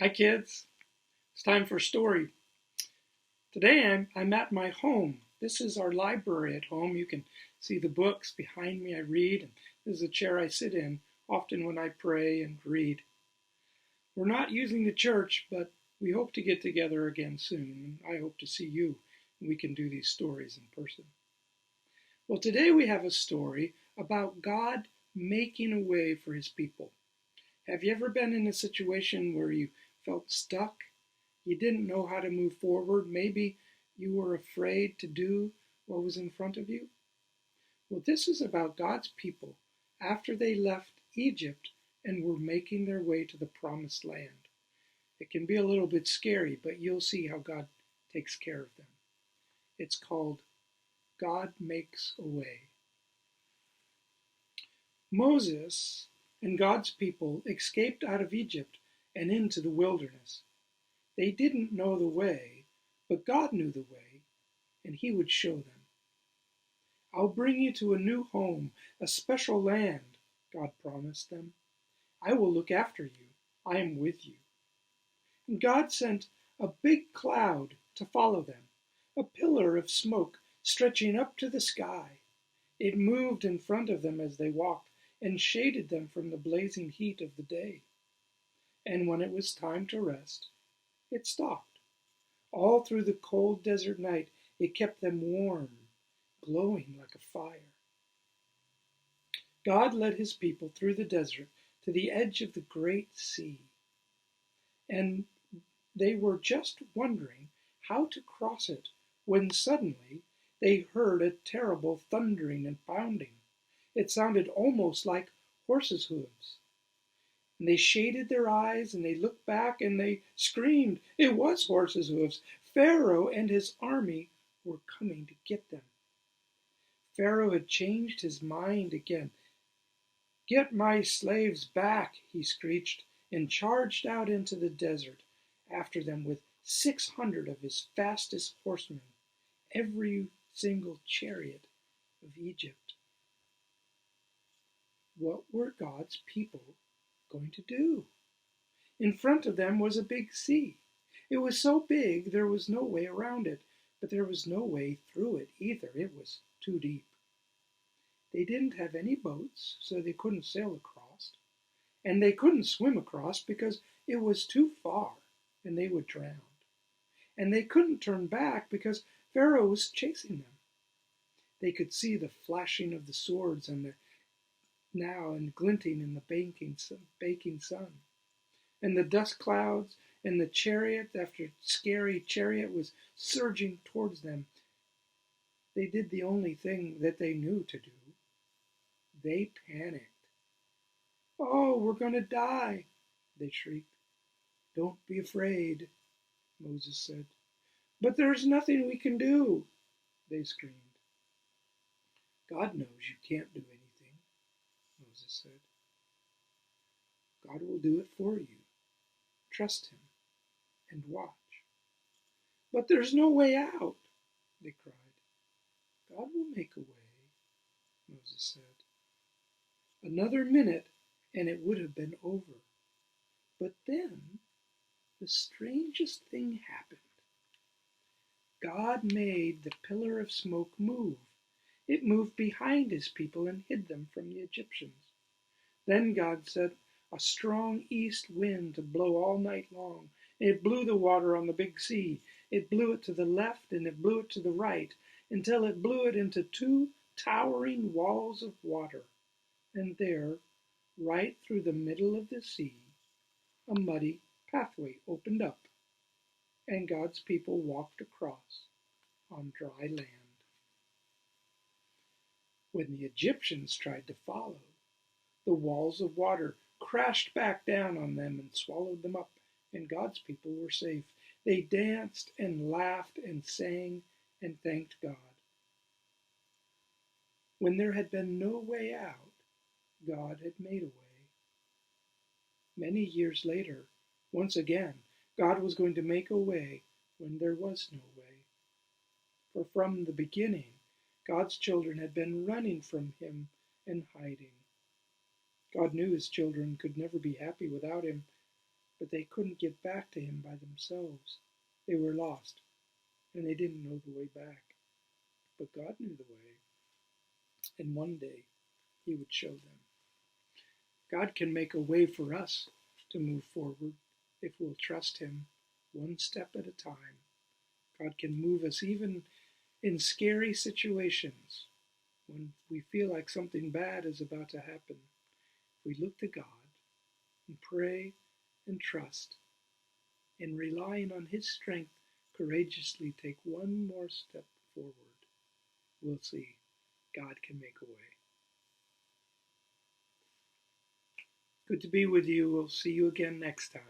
Hi, kids. It's time for a story. Today I'm at my home. This is our library at home. You can see the books behind me I read, and this is a chair I sit in often when I pray and read. We're not using the church, but we hope to get together again soon, and I hope to see you and we can do these stories in person. Well, today we have a story about God making a way for his people. Have you ever been in a situation where you felt stuck? You didn't know how to move forward. Maybe you were afraid to do what was in front of you. Well, this is about God's people after they left Egypt and were making their way to the promised land. It can be a little bit scary, but you'll see how God takes care of them. It's called God Makes a Way. Moses and God's people escaped out of Egypt and into the wilderness. They didn't know the way, but God knew the way, and he would show them. I'll bring you to a new home, a special land, God promised them. I will look after you. I am with you. And God sent a big cloud to follow them, a pillar of smoke stretching up to the sky. It moved in front of them as they walked and shaded them from the blazing heat of the day. And when it was time to rest, it stopped. All through the cold desert night, it kept them warm, glowing like a fire. God led his people through the desert to the edge of the great sea, and they were just wondering how to cross it when suddenly they heard a terrible thundering and pounding. It sounded almost like horses' hooves. And they shaded their eyes and they looked back and they screamed. It was horses' hooves. Pharaoh and his army were coming to get them. Pharaoh had changed his mind again. "Get my slaves back," he screeched, and charged out into the desert after them with 600 of his fastest horsemen, every single chariot of Egypt. What were God's people going to do? In front of them was a big sea. It was so big there was no way around it, but there was no way through it either. It was too deep. They didn't have any boats, so they couldn't sail across. And they couldn't swim across because it was too far and they would drown. And they couldn't turn back because Pharaoh was chasing them. They could see the flashing of the swords and the now and glinting in the baking sun. And the dust clouds and the chariot after scary chariot was surging towards them. They did the only thing that they knew to do. They panicked. "Oh, we're going to die," they shrieked. "Don't be afraid," Moses said. "But there's nothing we can do," they screamed. "God knows you can't do anything," Moses said. "God will do it for you. Trust him and watch." "But there's no way out," they cried. "God will make a way," Moses said. Another minute and it would have been over. But then the strangest thing happened. God made the pillar of smoke move. It moved behind his people and hid them from the Egyptians. Then God set a strong east wind to blow all night long. It blew the water on the big sea. It blew it to the left and it blew it to the right until it blew it into two towering walls of water. And there, right through the middle of the sea, a muddy pathway opened up, and God's people walked across on dry land. When the Egyptians tried to follow, the walls of water crashed back down on them and swallowed them up, and God's people were safe. They danced and laughed and sang and thanked God. When there had been no way out, God had made a way. Many years later, once again, God was going to make a way when there was no way. For from the beginning, God's children had been running from him and hiding. God knew his children could never be happy without him, but they couldn't get back to him by themselves. They were lost, and they didn't know the way back. But God knew the way, and one day he would show them. God can make a way for us to move forward if we'll trust him one step at a time. God can move us even in scary situations when we feel like something bad is about to happen. If we look to God and pray and trust and relying on his strength, courageously take one more step forward, we'll see God can make a way. Good to be with you. We'll see you again next time.